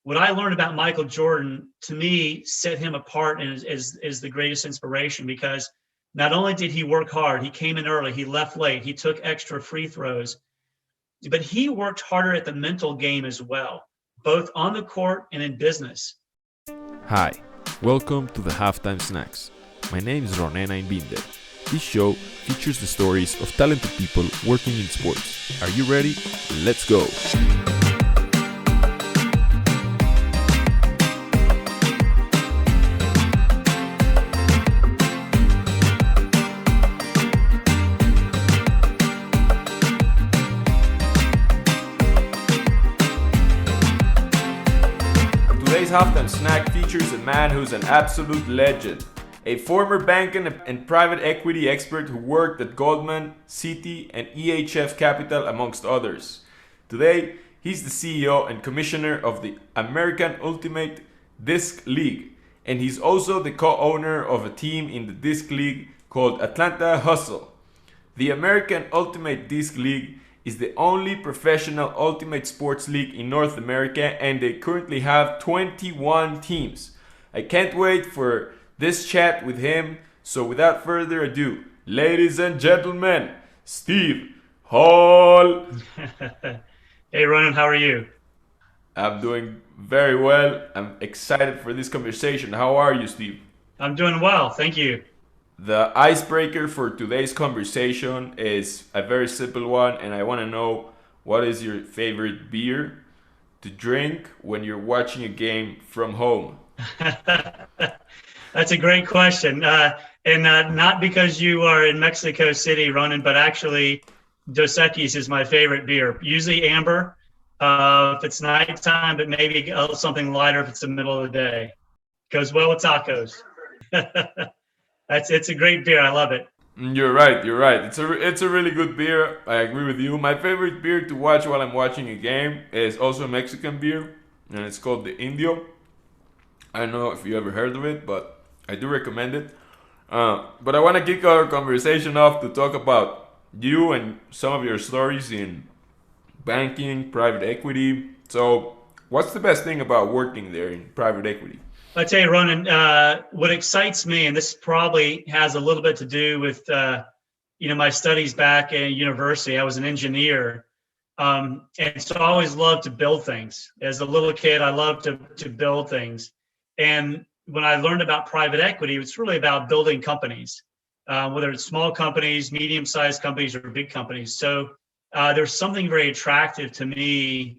what I learned about Michael Jordan, to me, set him apart and is the greatest inspiration, because not only did he work hard, he came in early, he left late, he took extra free throws, but he worked harder at the mental game as well, both on the court and in business. Hi, welcome to the Halftime Snacks. My name is Ronena Inbinder. This show features the stories of talented people working in sports. Are you ready? Let's go! Today's Halftime Snack features a man who's an absolute legend. A former banking and private equity expert who worked at Goldman, Citi, and EHF Capital, amongst others. Today, he's the CEO and commissioner of the American Ultimate Disc League, and he's also the co-owner of a team in the Disc League called Atlanta Hustle. The American Ultimate Disc League is the only professional ultimate sports league in North America, and they currently have 21 teams. I can't wait for this chat with him, so without further ado, ladies and gentlemen, Steve Hall. Hey Ronan, how are you? I'm doing very well. I'm excited for this conversation. How are you, Steve? I'm doing well, thank you. The icebreaker for today's conversation is a very simple one, and I want to know, what is your favorite beer to drink when you're watching a game from home? That's a great question. And not because you are in Mexico City, Ronan, but actually Dos Equis is my favorite beer. Usually amber if it's nighttime, but maybe something lighter if it's the middle of the day. Goes well with tacos. It's a great beer. I love it. You're right. It's a really good beer. I agree with you. My favorite beer to watch while I'm watching a game is also a Mexican beer, and it's called the Indio. I don't know if you ever heard of it, but I do recommend it. But I want to kick our conversation off to talk about you and some of your stories in banking, private equity. So, what's the best thing about working there in private equity? I'll tell you, Ronan, what excites me, and this probably has a little bit to do with my studies back in university. I was an engineer, and so I always loved to build things. As a little kid, I loved to build things. And when I learned about private equity, it's really about building companies, whether it's small companies, medium-sized companies, or big companies. So there's something very attractive to me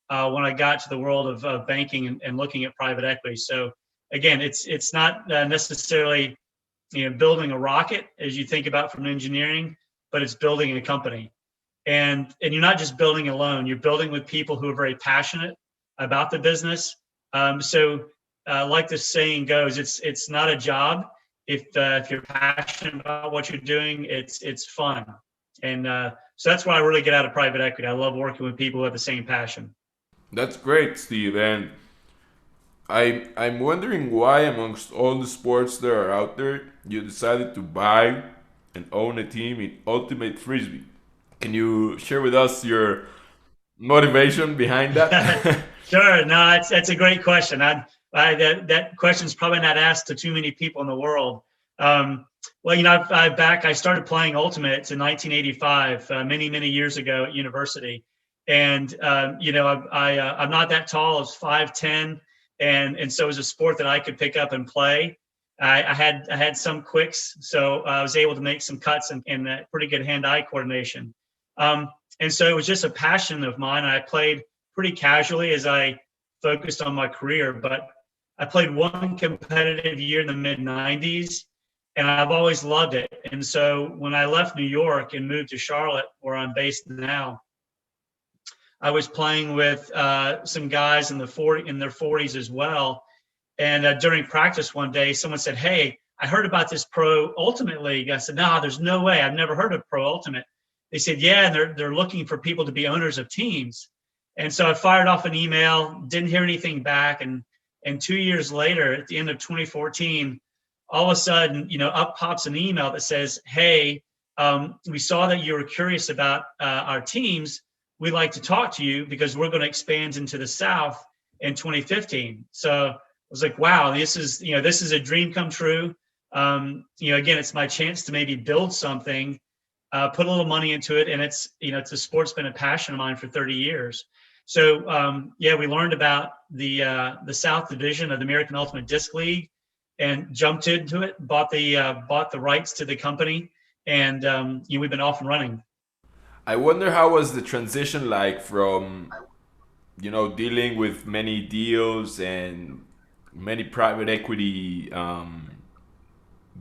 when I got to the world of banking and looking at private equity. So again, it's not necessarily building a rocket as you think about from engineering, but it's building a company. And you're not just building alone, you're building with people who are very passionate about the business. Like this saying goes, it's not a job. If you're passionate about what you're doing, it's fun. And so that's what I really get out of private equity. I love working with people who have the same passion. That's great, Steve. And I'm wondering why, amongst all the sports that are out there, you decided to buy and own a team in Ultimate Frisbee. Can you share with us your motivation behind that? Sure. No, that's a great question. That question is probably not asked to too many people in the world. I started playing Ultimate in 1985, many years ago at university. And, I'm not that tall. I was 5'10", and so it was a sport that I could pick up and play. I had some quicks, so I was able to make some cuts and pretty good hand-eye coordination. And so it was just a passion of mine. I played pretty casually as I focused on my career, but I played one competitive year in the mid-90s, and I've always loved it. And so when I left New York and moved to Charlotte, where I'm based now, I was playing with some guys in their 40s as well. And during practice one day, someone said, "Hey, I heard about this Pro Ultimate League." I said, "No, there's no way. I've never heard of Pro Ultimate." They said, "Yeah, and they're looking for people to be owners of teams." And so I fired off an email, didn't hear anything back. And 2 years later, at the end of 2014, all of a sudden, up pops an email that says, "Hey, we saw that you were curious about our teams. We'd like to talk to you because we're going to expand into the South in 2015. So I was like, wow, this is a dream come true. Again, it's my chance to maybe build something, put a little money into it, and it's a sport's been a passion of mine for 30 years. So we learned about the South Division of the American Ultimate Disc League, and jumped into it, bought the rights to the company, and we've been off and running. I wonder how was the transition like from, dealing with many deals and many private equity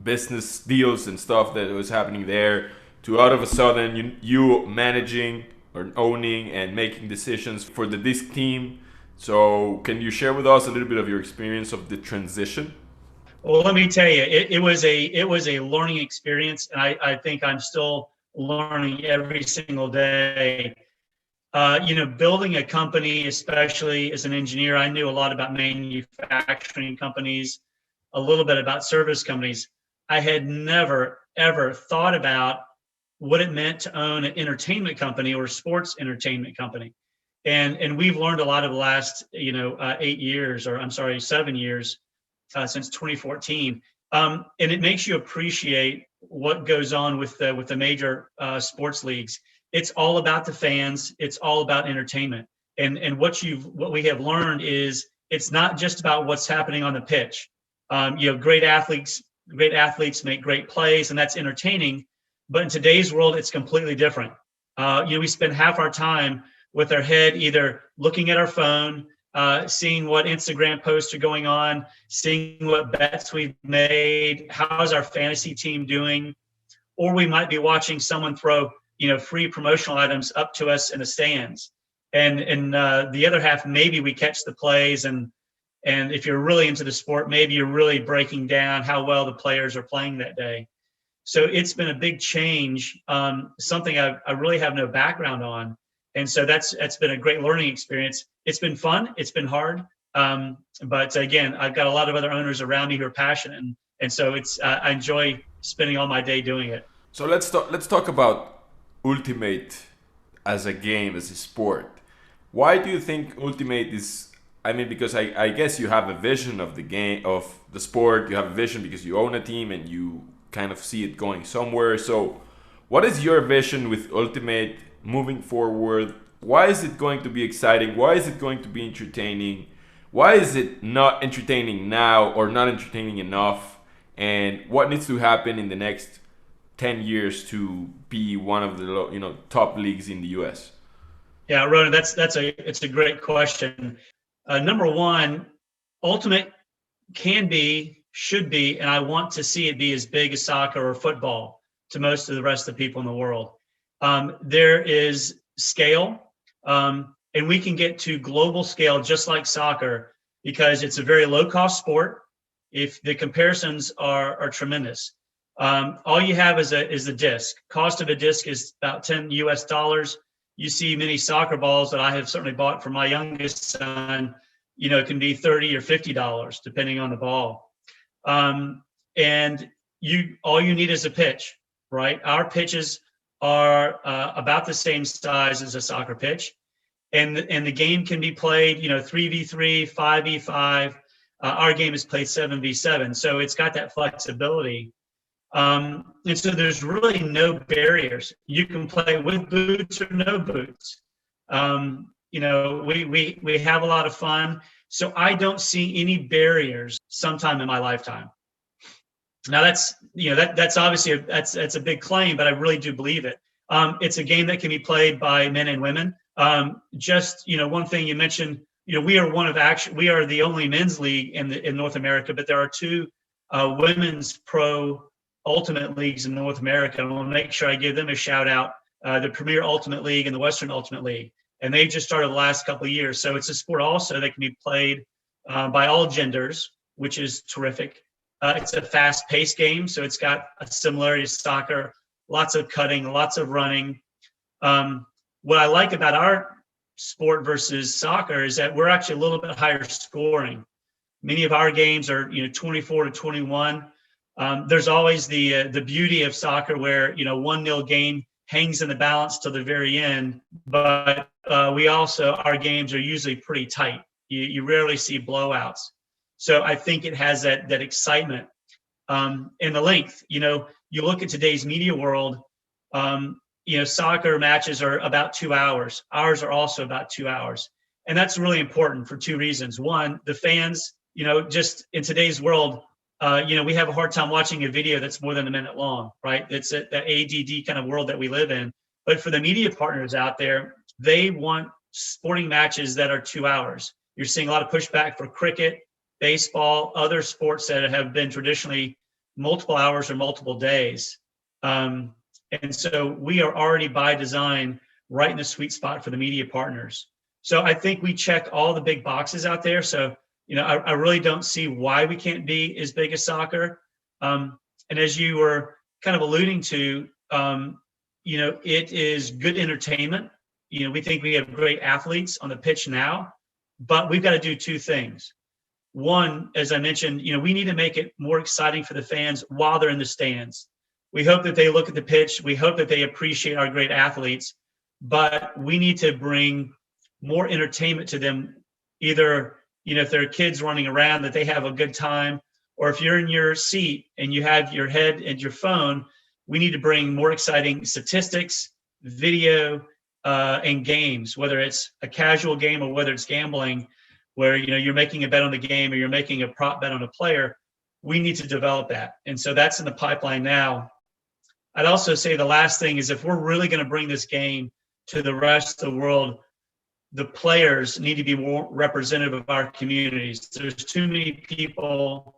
business deals and stuff that was happening there, to all of a sudden you managing or owning and making decisions for the disc team. So can you share with us a little bit of your experience of the transition? Well, let me tell you, it was a learning experience, and I think I'm still learning every single day. Building a company, especially as an engineer, I knew a lot about manufacturing companies, a little bit about service companies. I had never, ever thought about what it meant to own an entertainment company or a sports entertainment company. And we've learned a lot of the last, 7 years, since 2014. And it makes you appreciate what goes on with the major sports leagues. It's all about the fans. It's all about entertainment. And what we have learned is it's not just about what's happening on the pitch. Great athletes make great plays, and that's entertaining. But in today's world, it's completely different. We spend half our time with our head either looking at our phone, seeing what Instagram posts are going on, seeing what bets we've made, how's our fantasy team doing, or we might be watching someone throw, free promotional items up to us in the stands. And the other half, maybe we catch the plays, and if you're really into the sport, maybe you're really breaking down how well the players are playing that day. So it's been a big change, something I really have no background on. And so that's been a great learning experience. It's been fun. It's been hard. But again, I've got a lot of other owners around me who are passionate. And so I enjoy spending all my day doing it. So let's talk about Ultimate as a game, as a sport. Why do you think Ultimate is, because I guess you have a vision of the game, of the sport. You have a vision because you own a team and you kind of see it going somewhere. So what is your vision with Ultimate moving forward? Why is it going to be exciting? Why is it going to be entertaining? Why is it not entertaining now, or not entertaining enough? And what needs to happen in the next 10 years to be one of the top leagues in the US? Yeah, Ronan, it's a great question. Number one, Ultimate can be, should be, and I want to see it be as big as soccer or football to most of the rest of the people in the world. There is scale, and we can get to global scale just like soccer, because it's a very low cost sport. If the comparisons are tremendous, all you have is a disc. Cost of a disc is about $10 US. You see many soccer balls that I have certainly bought for my youngest son. It can be $30 or $50 depending on the ball. And all you need is a pitch, right? Our pitches are about the same size as a soccer pitch, and the game can be played 3v3, 5v5. Our game is played 7v7, so it's got that flexibility, and so there's really no barriers. You can play with boots or no boots. We have a lot of fun, so I don't see any barriers sometime in my lifetime. Now that's obviously that's a big claim, but I really do believe it. It's a game that can be played by men and women. One thing you mentioned, we are the only men's league in North America, but there are two women's pro ultimate leagues in North America. I want to make sure I give them a shout out, the Premier Ultimate League and the Western Ultimate League. And they just started the last couple of years. So it's a sport also that can be played by all genders, which is terrific. It's a fast-paced game, so it's got a similarity to soccer, lots of cutting, lots of running. What I like about our sport versus soccer is that we're actually a little bit higher scoring. Many of our games are 24 to 21. There's always the beauty of soccer where 1-0 game hangs in the balance till the very end, but our games are usually pretty tight. You rarely see blowouts. So I think it has that excitement, and the length. You look at today's media world. Soccer matches are about 2 hours. Ours are also about 2 hours, and that's really important for two reasons. One, the fans. Just in today's world, we have a hard time watching a video that's more than a minute long, right? It's the ADD kind of world that we live in. But for the media partners out there, they want sporting matches that are 2 hours. You're seeing a lot of pushback for cricket, baseball, other sports that have been traditionally multiple hours or multiple days. And so we are already by design right in the sweet spot for the media partners. So I think we check all the big boxes out there. So, I really don't see why we can't be as big as soccer. And as you were kind of alluding to, it is good entertainment. We think we have great athletes on the pitch now, but we've got to do two things. One, as I mentioned, we need to make it more exciting for the fans while they're in the stands. We hope that they look at the pitch. We hope that they appreciate our great athletes, but we need to bring more entertainment to them. Either, if there are kids running around, that they have a good time, or if you're in your seat and you have your head and your phone, we need to bring more exciting statistics, video, and games, whether it's a casual game or whether it's gambling, where, you're making a bet on the game or you're making a prop bet on a player. We need to develop that. And so that's in the pipeline now. I'd also say the last thing is, if we're really going to bring this game to the rest of the world, the players need to be more representative of our communities. There's too many people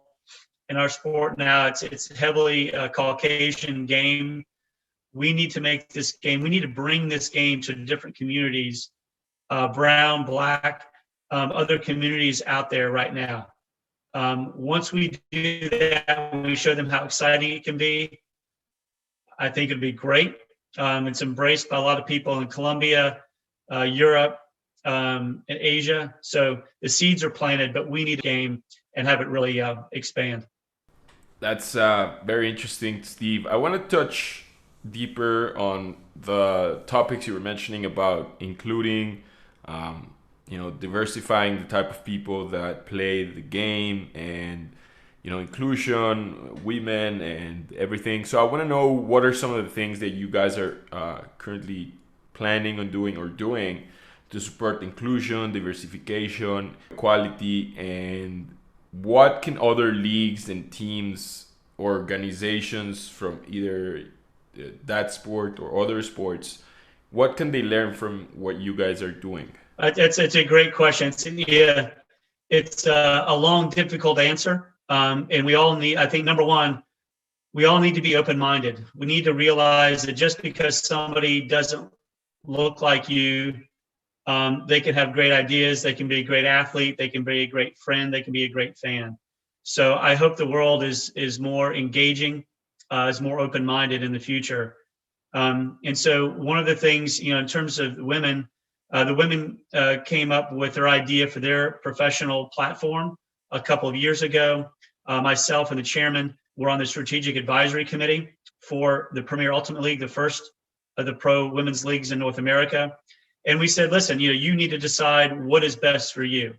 in our sport now. It's heavily a Caucasian game. We need to make this game. We need to bring this game to different communities, brown, black, other communities out there right now. Once we do that, when we show them how exciting it can be, I think it'd be great. It's embraced by a lot of people in Colombia, Europe, and Asia. So the seeds are planted, but we need a game and have it really expand. That's very interesting, Steve. I want to touch deeper on the topics you were mentioning about including, diversifying the type of people that play the game, and inclusion, women, and everything. So I want to know, what are some of the things that you guys are currently planning on doing to support inclusion, diversification, equality, and what can other leagues and teams or organizations from either that sport or other sports, what can they learn from what you guys are doing? It's a great question. It's a long, difficult answer. And we all need, I think, number one, we all need to be open-minded. We need to realize that just because somebody doesn't look like you, they can have great ideas. They can be a great athlete. They can be a great friend. They can be a great fan. So I hope the world is more engaging, is more open-minded in the future. And so one of the things, in terms of women, the women came up with their idea for their professional platform a couple of years ago. Myself and the chairman were on the strategic advisory committee for the Premier Ultimate League, the first of the pro women's leagues in North America. And we said, listen, you need to decide what is best for you.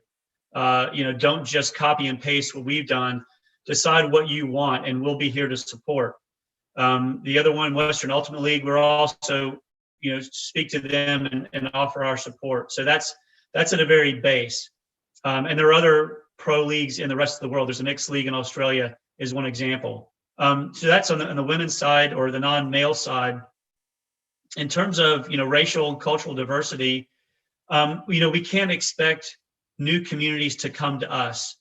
Don't just copy and paste what we've done. Decide what you want, and we'll be here to support. The other one, Western Ultimate League, we're also, speak to them and offer our support. So that's at a very base. And there are other pro leagues in the rest of the world. There's a mixed league in Australia is one example. So that's on the women's side, or the non-male side. In terms of, racial and cultural diversity, we can't expect new communities to come to us.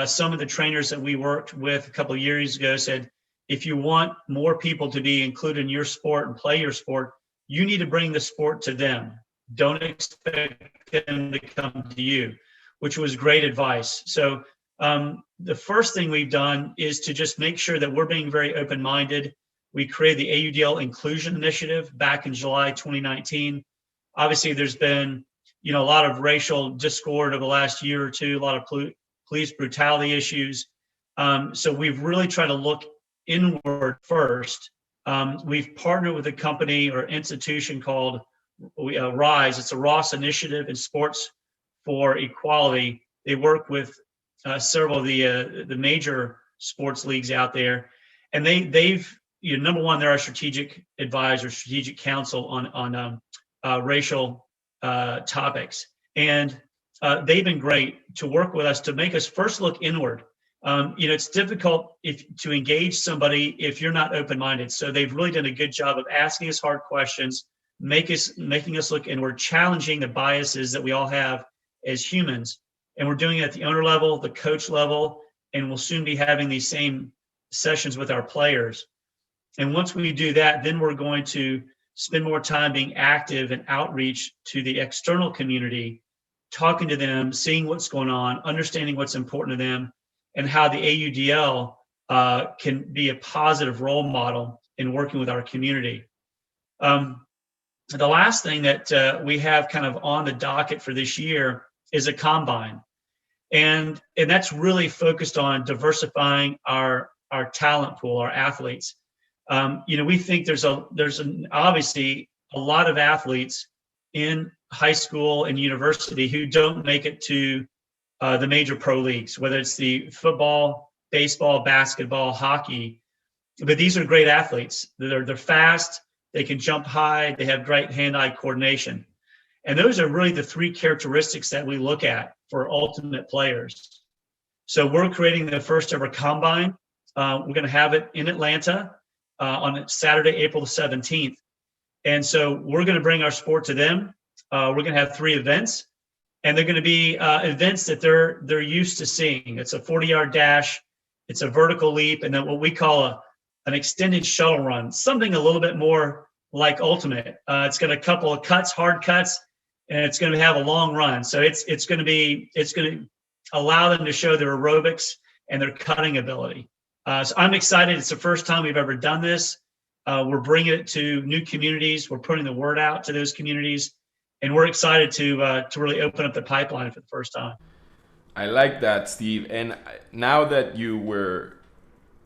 Some of the trainers that we worked with a couple of years ago said, if you want more people to be included in your sport and play your sport, you need to bring the sport to them. Don't expect them to come to you, which was great advice. So the first thing we've done is to just make sure that we're being very open-minded. We created the AUDL Inclusion Initiative back in July 2019. Obviously, there's been, a lot of racial discord over the last year or two, a lot of police brutality issues. So we've really tried to look inward first. We've partnered with a company or institution called RISE. It's a Ross Initiative in Sports for Equality. They work with several of the major sports leagues out there, and they've number one, they're our strategic advisor, strategic counsel on racial topics, and they've been great to work with us to make us first look inward. It's difficult to engage somebody if you're not open-minded. So they've really done a good job of asking us hard questions, making us look inward, challenging the biases that we all have as humans. And we're doing it at the owner level, the coach level, and we'll soon be having these same sessions with our players. And once we do that, then we're going to spend more time being active and outreach to the external community, talking to them, seeing what's going on, understanding what's important to them, and how the AUDL can be a positive role model in working with our community. The last thing that we have kind of on the docket for this year is a combine. And that's really focused on diversifying our talent pool, our athletes. We think there's obviously a lot of athletes in high school and university who don't make it to the major pro leagues, whether it's the football, baseball, basketball, hockey. But these are great athletes. They're fast, they can jump high, they have great hand-eye coordination. And those are really the three characteristics that we look at for ultimate players. So we're creating the first ever combine. We're going to have it in Atlanta on Saturday, April the 17th. And so we're going to bring our sport to them. We're going to have 3 events, and they're going to be events that they're used to seeing. It's a 40-yard dash, it's a vertical leap, and then what we call an extended shuttle run, something a little bit more like ultimate. It's got a couple of cuts, hard cuts, and it's going to have a long run. So it's going to allow them to show their aerobics and their cutting ability. So I'm excited. It's the first time we've ever done this. We're bringing it to new communities. We're putting the word out to those communities, and we're excited to really open up the pipeline for the first time. I like that, Steve. And now that you were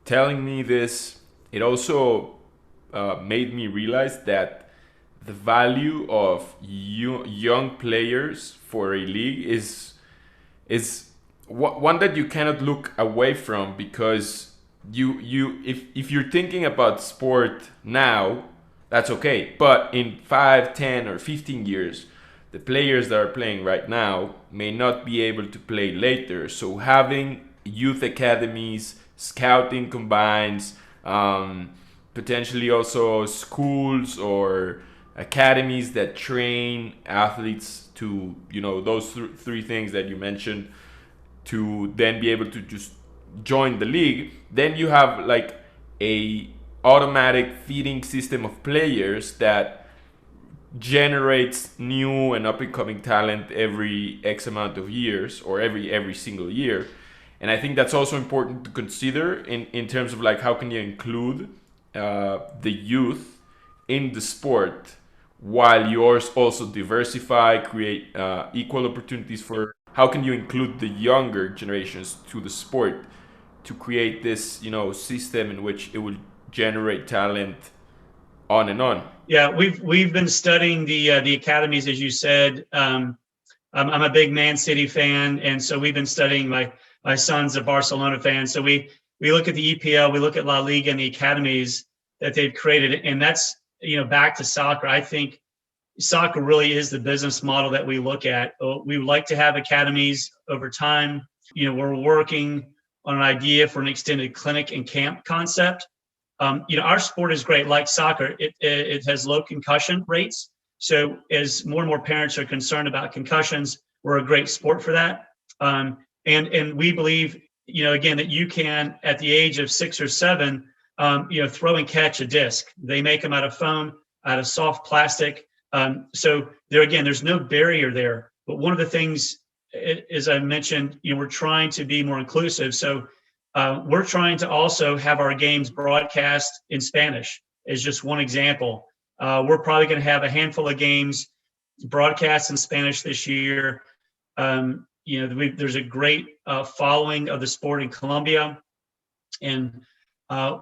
telling me this, it also made me realize that the value of young players for a league is one that you cannot look away from, because if you're thinking about sport now, that's okay. But in 5, 10, or 15 years, the players that are playing right now may not be able to play later. So having youth academies, scouting combines, potentially also schools or academies that train athletes to, those three things that you mentioned, to then be able to just join the league. Then you have like a automatic feeding system of players that generates new and up and coming talent every X amount of years, or every single year. And I think that's also important to consider in terms of like, how can you include the youth in the sport while you also diversify, create equal opportunities for, how can you include the younger generations to the sport to create this, system in which it will generate talent on and on. Yeah, we've been studying the academies, as you said. I'm a big Man City fan, and so we've been studying. My son's a Barcelona fan, so we look at the EPL, we look at La Liga and the academies that they've created, and that's back to soccer. I think soccer really is the business model that we look at. We would like to have academies over time. We're working on an idea for an extended clinic and camp concept. Our sport is great, like soccer. It has low concussion rates. So as more and more parents are concerned about concussions, we're a great sport for that. And we believe, again, that you can, at the age of 6 or 7, throw and catch a disc. They make them out of foam, out of soft plastic. So there's no barrier there. But one of the things, as I mentioned, we're trying to be more inclusive. So we're trying to also have our games broadcast in Spanish, as just one example. We're probably going to have a handful of games broadcast in Spanish this year. There's a great following of the sport in Colombia. And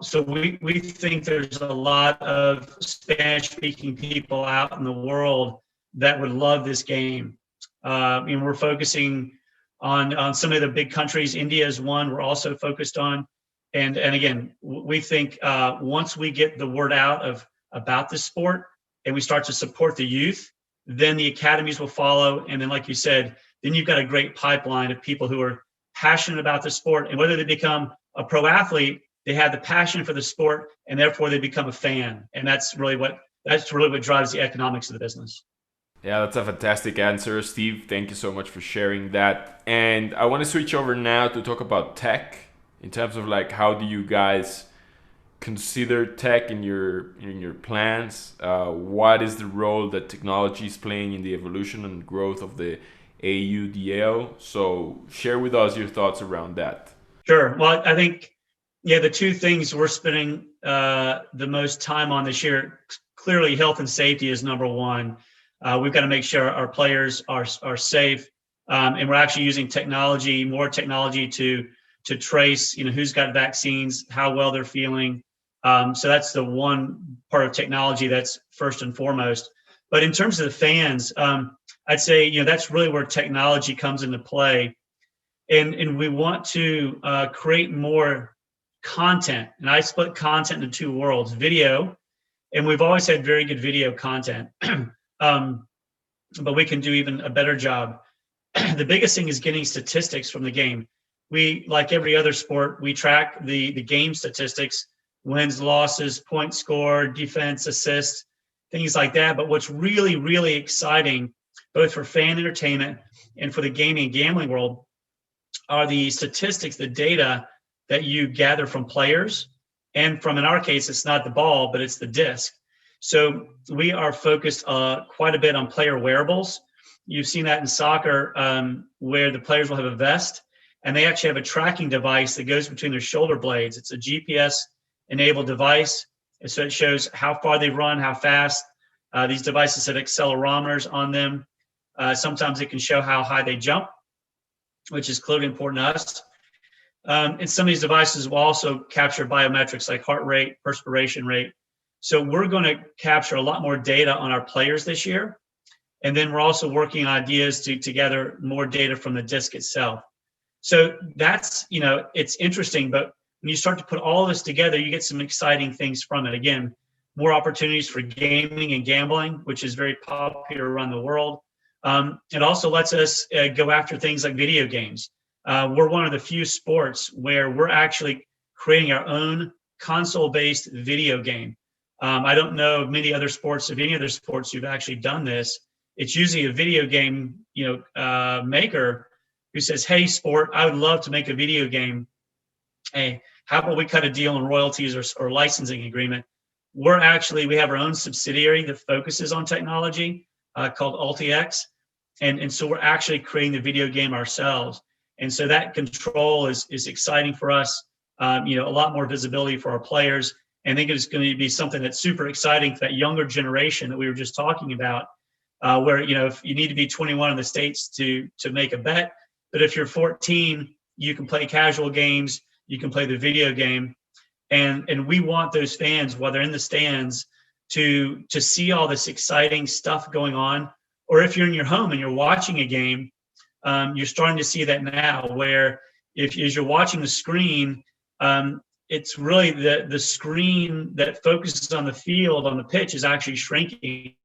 so we think there's a lot of Spanish-speaking people out in the world that would love this game. We're focusing on some of the big countries. India is one we're also focused on. And again, we think once we get the word out about this sport and we start to support the youth, then the academies will follow. And then, like you said, then you've got a great pipeline of people who are passionate about the sport. And whether they become a pro athlete, they have the passion for the sport, and therefore they become a fan. And that's really what drives the economics of the business. Yeah, that's a fantastic answer, Steve. Thank you so much for sharing that. And I want to switch over now to talk about tech in terms of like how do you guys consider tech in your plans? What is the role that technology is playing in the evolution and growth of the AUDL? So share with us your thoughts around that. Sure. Well, I think, yeah, the two things we're spending the most time on this year, clearly health and safety is number one. We've got to make sure our players are safe, and we're actually using more technology to trace, who's got vaccines, how well they're feeling. So that's the one part of technology that's first and foremost. But in terms of the fans, I'd say, that's really where technology comes into play. And we want to create more content. And I split content into two worlds, video, and we've always had very good video content, but we can do even a better job. The biggest thing is getting statistics from the game. We, like every other sport, we track the game statistics, wins, losses, points scored, defense, assists, things like that. But what's really, really exciting, both for fan entertainment and for the gaming and gambling world, are the statistics, the data that you gather from players. And from, in our case, it's not the ball, but it's the disc. So we are focused quite a bit on player wearables. You've seen that in soccer, where the players will have a vest, and they actually have a tracking device that goes between their shoulder blades. It's a GPS-enabled device, and so it shows how far they run, how fast. These devices have accelerometers on them. Sometimes it can show how high they jump, which is clearly important to us. And some of these devices will also capture biometrics like heart rate, perspiration rate. So we're going to capture a lot more data on our players this year. And then we're also working on ideas to gather more data from the disc itself. So that's, it's interesting, but when you start to put all of this together, you get some exciting things from it. Again, more opportunities for gaming and gambling, which is very popular around the world. It also lets us go after things like video games. We're one of the few sports where we're actually creating our own console-based video game. I don't know of many other sports, of any other sports who've actually done this. It's usually a video game, maker who says, "Hey, sport, I would love to make a video game. Hey, how about we cut a deal on royalties or licensing agreement?" We have our own subsidiary that focuses on technology called UltiX. And so we're actually creating the video game ourselves. And so that control is exciting for us, a lot more visibility for our players. And I think it's going to be something that's super exciting for that younger generation that we were just talking about, where, if you need to be 21 in the States to make a bet, but if you're 14, you can play casual games, you can play the video game. And we want those fans, while they're in the stands, to see all this exciting stuff going on. Or if you're in your home and you're watching a game, you're starting to see that now, where as you're watching the screen, it's really the screen that focuses on the field, on the pitch, is actually shrinking.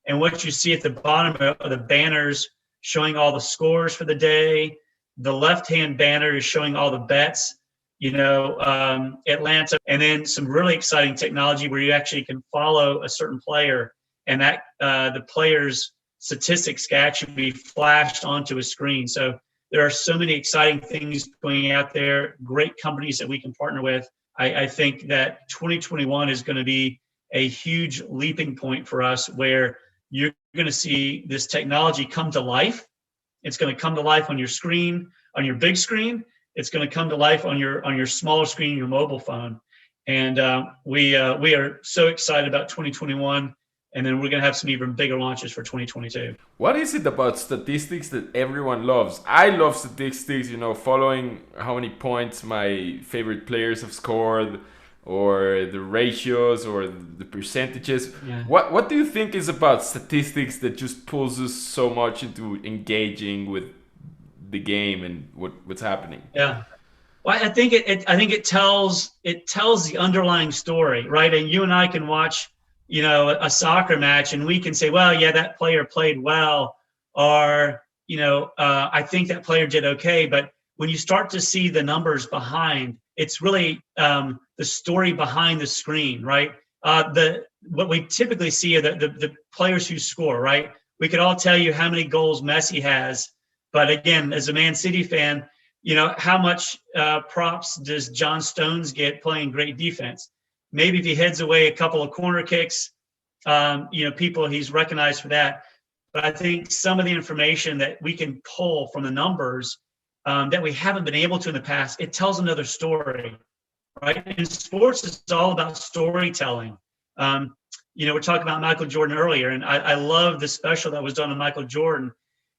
And what you see at the bottom are the banners showing all the scores for the day. The left-hand banner is showing all the bets, Atlanta. And then some really exciting technology where you actually can follow a certain player, and that the player's statistics can actually be flashed onto a screen. So there are so many exciting things going out there, great companies that we can partner with. I think that 2021 is going to be a huge leaping point for us, where you're going to see this technology come to life. It's going to come to life on your screen, on your big screen. It's going to come to life on your smaller screen, your mobile phone. And we are so excited about 2021. And then we're going to have some even bigger launches for 2022. What is it about statistics that everyone loves? I love statistics, following how many points my favorite players have scored, or the ratios, or the percentages. Yeah. What do you think is about statistics that just pulls us so much into engaging with the game and what's happening. Yeah. Well, I think it tells the underlying story, right? And you and I can watch, a soccer match, and we can say, well, yeah, that player played well, or I think that player did okay. But when you start to see the numbers behind, it's really the story behind the screen, right? What we typically see are the players who score, right? We could all tell you how many goals Messi has, but again, as a Man City fan, how much props does John Stones get playing great defense? Maybe if he heads away a couple of corner kicks, he's recognized for that. But I think some of the information that we can pull from the numbers that we haven't been able to in the past, it tells another story, right? And sports is all about storytelling. We're talking about Michael Jordan earlier, and I love the special that was done on Michael Jordan.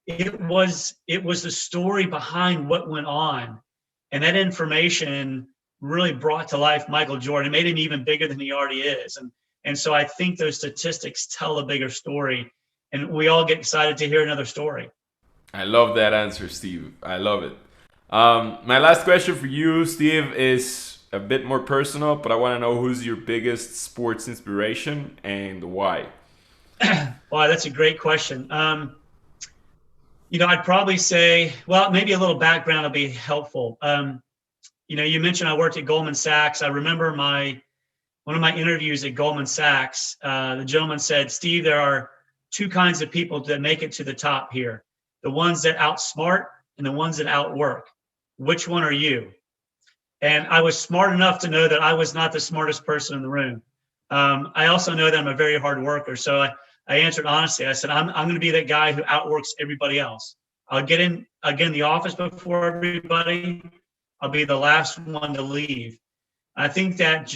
It was the story behind what went on, and that information really brought to life Michael Jordan. It made him even bigger than he already is, and so I think those statistics tell a bigger story, and we all get excited to hear another story. I love that answer, Steve. I love it. My last question for you, Steve, is a bit more personal, but I want to know who's your biggest sports inspiration and why. Wow, that's a great question. I'd probably say, well, maybe a little background will be helpful. You mentioned I worked at Goldman Sachs. I remember one of my interviews at Goldman Sachs. The gentleman said, Steve, there are two kinds of people that make it to the top here. The ones that outsmart and the ones that outwork. Which one are you? And I was smart enough to know that I was not the smartest person in the room. I also know that I'm a very hard worker. So I answered honestly. I said, I'm going to be that guy who outworks everybody else. I'll get in the office before everybody. I'll be the last one to leave. I think that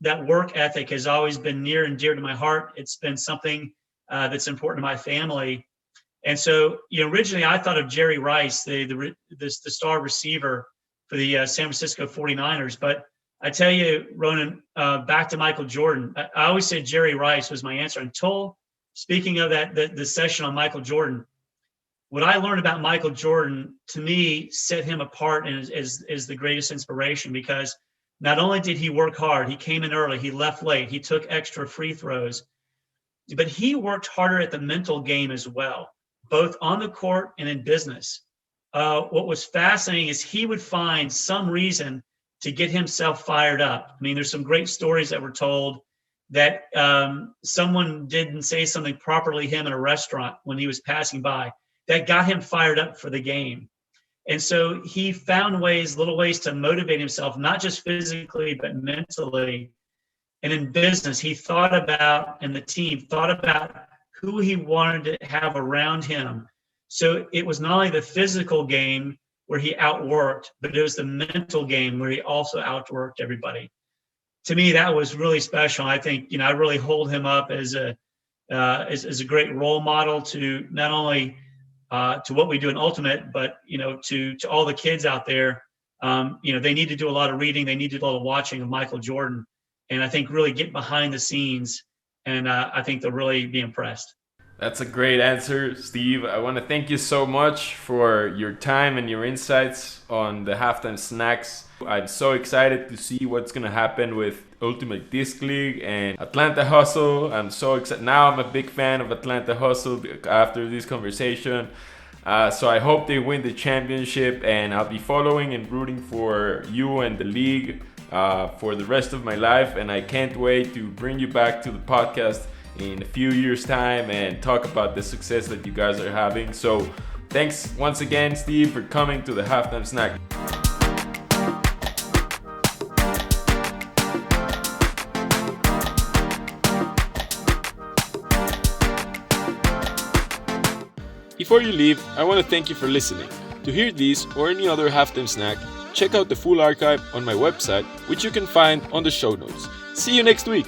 that work ethic has always been near and dear to my heart. It's been something that's important to my family. And so, originally I thought of Jerry Rice, the star receiver for the San Francisco 49ers. But I tell you, Ronan, back to Michael Jordan. I always said Jerry Rice was my answer until, speaking of that, the session on Michael Jordan, what I learned about Michael Jordan, to me, set him apart and is the greatest inspiration, because not only did he work hard, he came in early, he left late, he took extra free throws, but he worked harder at the mental game as well, both on the court and in business. What was fascinating is he would find some reason to get himself fired up. I mean, there's some great stories that were told that someone didn't say something properly to him in a restaurant when he was passing by that got him fired up for the game. And so he found little ways to motivate himself, not just physically, but mentally. And in business, he thought about, and the team thought about who he wanted to have around him. So it was not only the physical game where he outworked, but it was the mental game where he also outworked everybody. To me, that was really special. I think, I really hold him up as a great role model to not only to what we do in Ultimate, but, to all the kids out there. They need to do a lot of reading. They need to do a lot of watching of Michael Jordan. And I think really get behind the scenes. And I think they'll really be impressed. That's a great answer, Steve. I want to thank you so much for your time and your insights on the Halftime Snacks. I'm so excited to see what's going to happen with Ultimate Disc League and Atlanta Hustle. I'm so excited. Now I'm a big fan of Atlanta Hustle after this conversation. So I hope they win the championship, and I'll be following and rooting for you and the league for the rest of my life. And I can't wait to bring you back to the podcast in a few years' time and talk about the success that you guys are having. So thanks once again, Steve, for coming to the Halftime Snack. Before you leave, I want to thank you for listening. To hear these or any other Halftime Snack, check out the full archive on my website, which you can find on the show notes. See you next week!